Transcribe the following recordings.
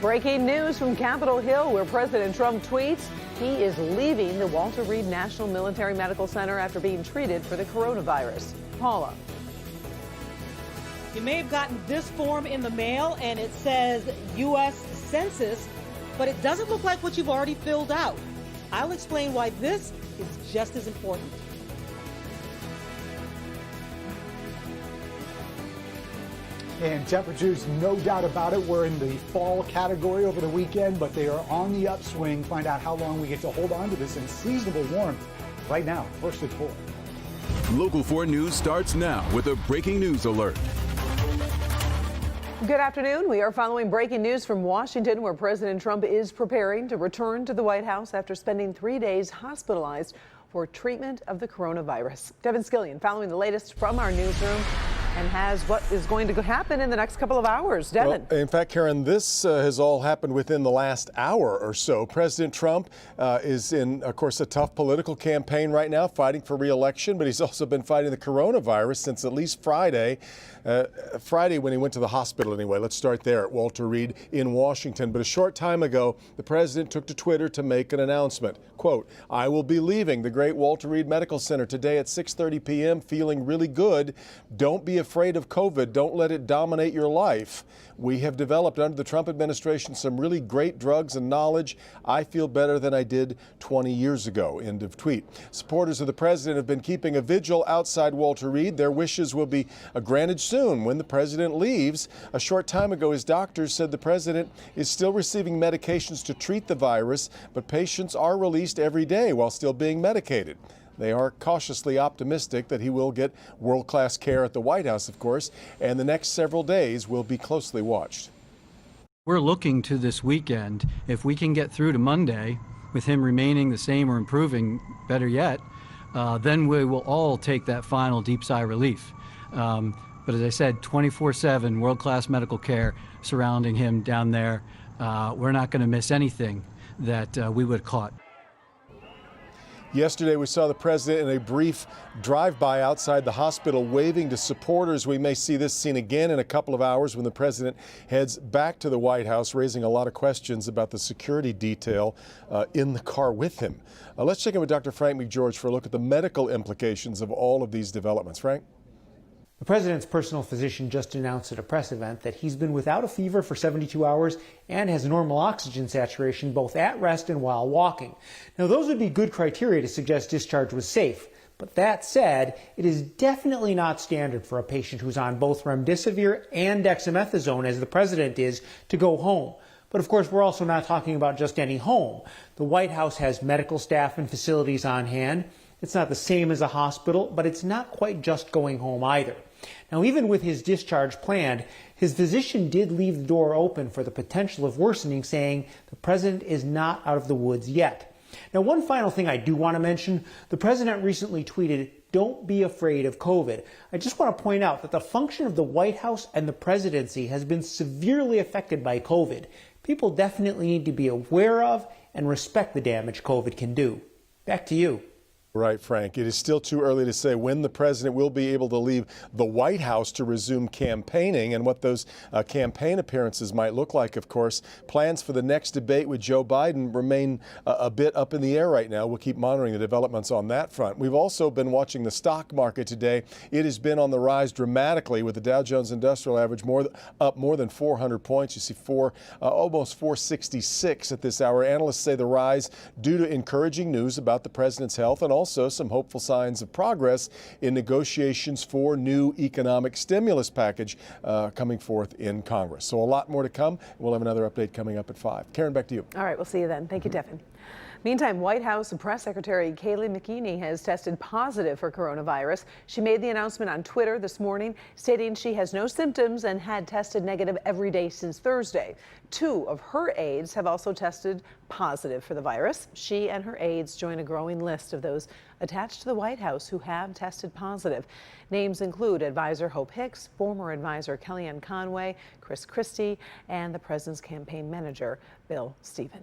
Breaking news from Capitol Hill, where President Trump tweets he is leaving the Walter Reed National Military Medical Center after being treated for the coronavirus. Paula. You may have gotten this form in the mail and it says U.S. Census, but it doesn't look like what you've already filled out. I'll explain why this is just as important. And temperatures, no doubt about it, we're in the fall category over the weekend, but they are on the upswing. Find out how long we get to hold on to this unseasonable warmth right now. First at 4. Local 4 News starts now with a breaking news alert. Good afternoon. We are following breaking news from Washington, where President Trump is preparing to return to the White House after spending 3 days hospitalized for treatment of the coronavirus. Devin Scillian following the latest from our newsroom and has what is going to happen in the next couple of hours. Devin. Well, in fact, Karen, this has all happened within the last hour or so. President Trump is in, of course, a tough political campaign right now, fighting for re-election, but he's also been fighting the coronavirus since at least Friday. Friday when he went to the hospital anyway. Let's start there at Walter Reed in Washington. But a short time ago, the president took to Twitter to make an announcement. Quote, "I will be leaving the great Walter Reed Medical Center today at 6:30 p.m. feeling really good. Don't be afraid of COVID. Don't let it dominate your life. We have developed under the Trump administration some really great drugs and knowledge. I feel better than I did 20 years ago." End of tweet. Supporters of the president have been keeping a vigil outside Walter Reed. Their wishes will be granted soon when the president leaves. A short time ago, his doctors said the president is still receiving medications to treat the virus, but patients are released every day while still being medicated. They are cautiously optimistic that he will get world-class care at the White House, of course, and the next several days will be closely watched. We're looking to this weekend. If we can get through to Monday with him remaining the same or improving, better yet, then we will all take that final deep sigh relief. But as I said, 24/7 world-class medical care surrounding him down there. We're not going to miss anything that we would have caught. Yesterday, we saw the president in a brief drive-by outside the hospital waving to supporters. We may see this scene again in a couple of hours when the president heads back to the White House, raising a lot of questions about the security detail in the car with him. Let's check in with Dr. Frank McGeorge for a look at the medical implications of all of these developments. Frank? The president's personal physician just announced at a press event that he's been without a fever for 72 hours and has normal oxygen saturation both at rest and while walking. Now, those would be good criteria to suggest discharge was safe. But that said, it is definitely not standard for a patient who's on both remdesivir and dexamethasone, as the president is, to go home. But of course, we're also not talking about just any home. The White House has medical staff and facilities on hand. It's not the same as a hospital, but it's not quite just going home either. Now, even with his discharge planned, his physician did leave the door open for the potential of worsening, saying the president is not out of the woods yet. Now, one final thing I do want to mention, the president recently tweeted, "Don't be afraid of COVID." I just want to point out that the function of the White House and the presidency has been severely affected by COVID. People definitely need to be aware of and respect the damage COVID can do. Back to you. Right, Frank. It is still too early to say when the president will be able to leave the White House to resume campaigning and what those campaign appearances might look like, of course. Plans for the next debate with Joe Biden remain a bit up in the air right now. We'll keep monitoring the developments on that front. We've also been watching the stock market today. It has been on the rise dramatically, with the Dow Jones Industrial Average up more than 400 points. You see almost 466 at this hour. Analysts say the rise due to encouraging news about the president's health and also some hopeful signs of progress in negotiations for new economic stimulus package coming forth in Congress. So a lot more to come. We'll have another update coming up at 5. Karen, back to you. All right, we'll see you then. Thank you, Devin. Meantime, White House Press Secretary Kayleigh McEnany has tested positive for coronavirus. She made the announcement on Twitter this morning, stating she has no symptoms and had tested negative every day since Thursday. 2 of her aides have also tested positive for the virus. She and her aides join a growing list of those attached to the White House who have tested positive. Names include advisor Hope Hicks, former advisor Kellyanne Conway, Chris Christie, and the president's campaign manager, Bill Stephen.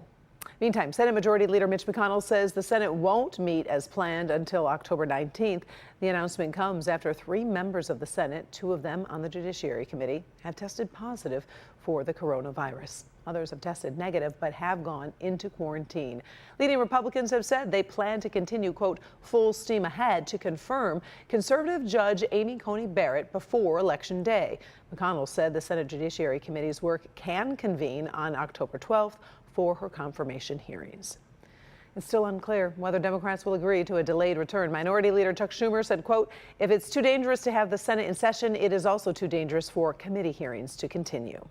Meantime, Senate Majority Leader Mitch McConnell says the Senate won't meet as planned until October 19th. The announcement comes after 3 members of the Senate, 2 of them on the Judiciary Committee, have tested positive for the coronavirus. Others have tested negative but have gone into quarantine. Leading Republicans have said they plan to continue, quote, full steam ahead to confirm conservative Judge Amy Coney Barrett before Election Day. McConnell said the Senate Judiciary Committee's work can convene on October 12th for her confirmation hearings. It's still unclear whether Democrats will agree to a delayed return. Minority Leader Chuck Schumer said, quote, if it's too dangerous to have the Senate in session, it is also too dangerous for committee hearings to continue.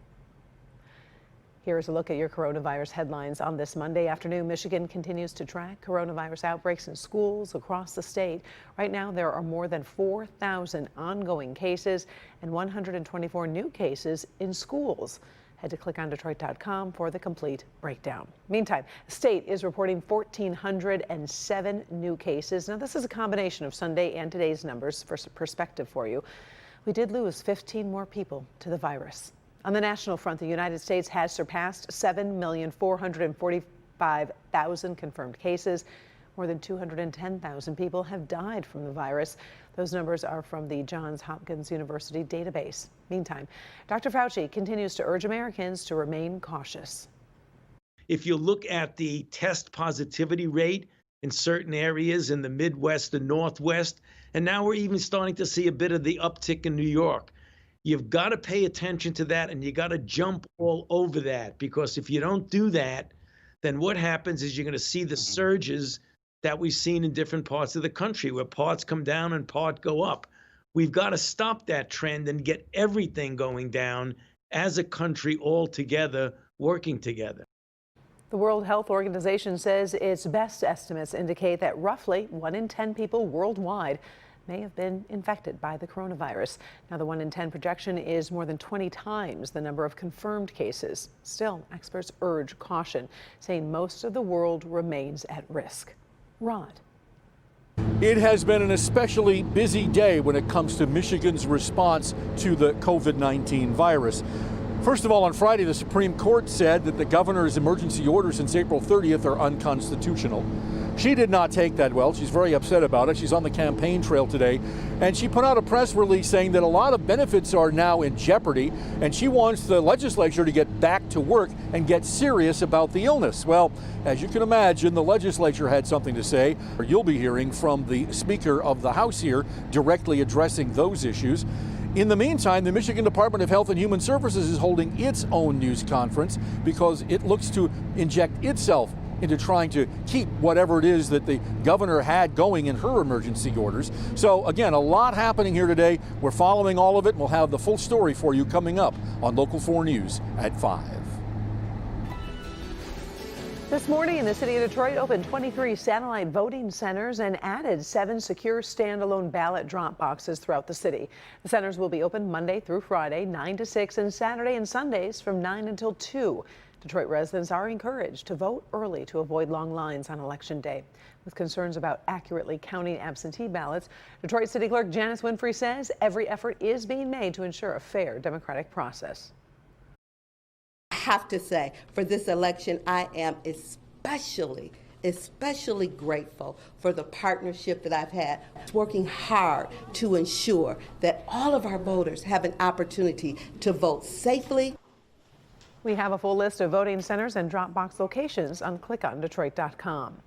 Here's a look at your coronavirus headlines on this Monday afternoon. Michigan continues to track coronavirus outbreaks in schools across the state. Right now, there are more than 4,000 ongoing cases and 124 new cases in schools. Head to clickondetroit.com for the complete breakdown. Meantime, the state is reporting 1,407 new cases. Now, this is a combination of Sunday and today's numbers for perspective for you. We did lose 15 more people to the virus. On the national front, the United States has surpassed 7,445,000 confirmed cases. More than 210,000 people have died from the virus. Those numbers are from the Johns Hopkins University database. Meantime, Dr. Fauci continues to urge Americans to remain cautious. If you look at the test positivity rate in certain areas in the Midwest and Northwest, and now we're even starting to see a bit of the uptick in New York. You've got to pay attention to that, and you got to jump all over that, because if you don't do that, then what happens is you're going to see the surges that we've seen in different parts of the country, where parts come down and parts go up. We've got to stop that trend and get everything going down as a country all together, working together. The World Health Organization says its best estimates indicate that roughly 1 in 10 people worldwide may have been infected by the coronavirus. Now, the 1 in 10 projection is more than 20 times the number of confirmed cases. Still, experts urge caution, saying most of the world remains at risk. Rod. It has been an especially busy day when it comes to Michigan's response to the COVID-19 virus. First of all, on Friday, the Supreme Court said that the governor's emergency orders since April 30th are unconstitutional. She did not take that well. She's very upset about it. She's on the campaign trail today, and she put out a press release saying that a lot of benefits are now in jeopardy, and she wants the legislature to get back to work and get serious about the illness. Well, as you can imagine, the legislature had something to say. You'll be hearing from the Speaker of the House here directly addressing those issues. In the meantime, the Michigan Department of Health and Human Services is holding its own news conference because it looks to inject itself into trying to keep whatever it is that the governor had going in her emergency orders. So again, a lot happening here today. We're following all of it, and we'll have the full story for you coming up on Local 4 News at 5. This morning, the city of Detroit opened 23 satellite voting centers and added 7 secure standalone ballot drop boxes throughout the city. The centers will be open Monday through Friday, 9 to 6, and Saturday and Sundays from 9 until 2. Detroit residents are encouraged to vote early to avoid long lines on Election Day. With concerns about accurately counting absentee ballots, Detroit City Clerk Janice Winfrey says every effort is being made to ensure a fair democratic process. I have to say, for this election, I am especially grateful for the partnership that I've had, working hard to ensure that all of our voters have an opportunity to vote safely. We have a full list of voting centers and drop box locations on clickondetroit.com.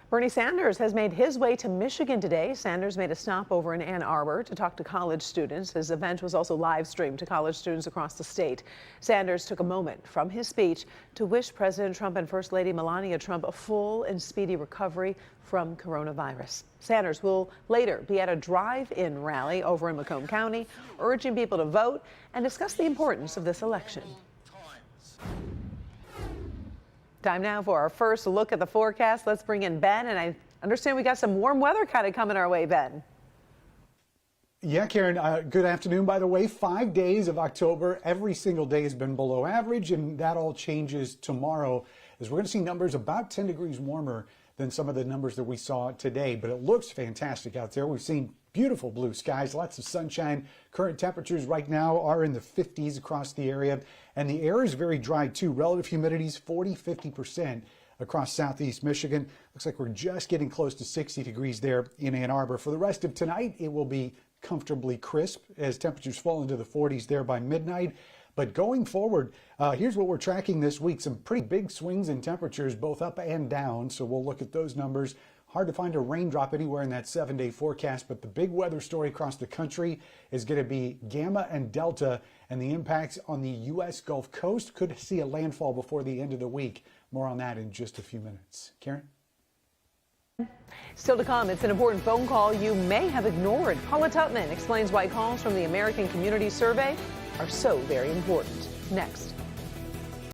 Bernie Sanders has made his way to Michigan today. Sanders made a stop over in Ann Arbor to talk to college students. His event was also live streamed to college students across the state. Sanders took a moment from his speech to wish President Trump and First Lady Melania Trump a full and speedy recovery from coronavirus. Sanders will later be at a drive-in rally over in Macomb County, urging people to vote and discuss the importance of this election. Time now for our first look at the forecast. Let's bring in Ben, and I understand we got some warm weather kind of coming our way, Ben. Yeah, Karen, good afternoon, by the way. 5 days of October, every single day has been below average, and that all changes tomorrow as we're going to see numbers about 10 degrees warmer than some of the numbers that we saw today. But it looks fantastic out there. We've seen beautiful blue skies, lots of sunshine. Current temperatures right now are in the 50s across the area, and the air is very dry too. Relative humidity is 40-50%. across southeast Michigan. Looks like we're just getting close to 60 degrees there in Ann Arbor. For the rest of tonight, it will be comfortably crisp as temperatures fall into the 40s there by midnight. But going forward, here's what we're tracking this week. Some pretty big swings in temperatures, both up and down. So we'll look at those numbers. Hard to find a raindrop anywhere in that 7-day forecast, but the big weather story across the country is going to be Gamma and Delta, and the impacts on the U.S. Gulf Coast could see a landfall before the end of the week. More on that in just a few minutes. Karen? Still to come, it's an important phone call you may have ignored. Paula Tutman explains why calls from the American Community Survey are so very important. Next.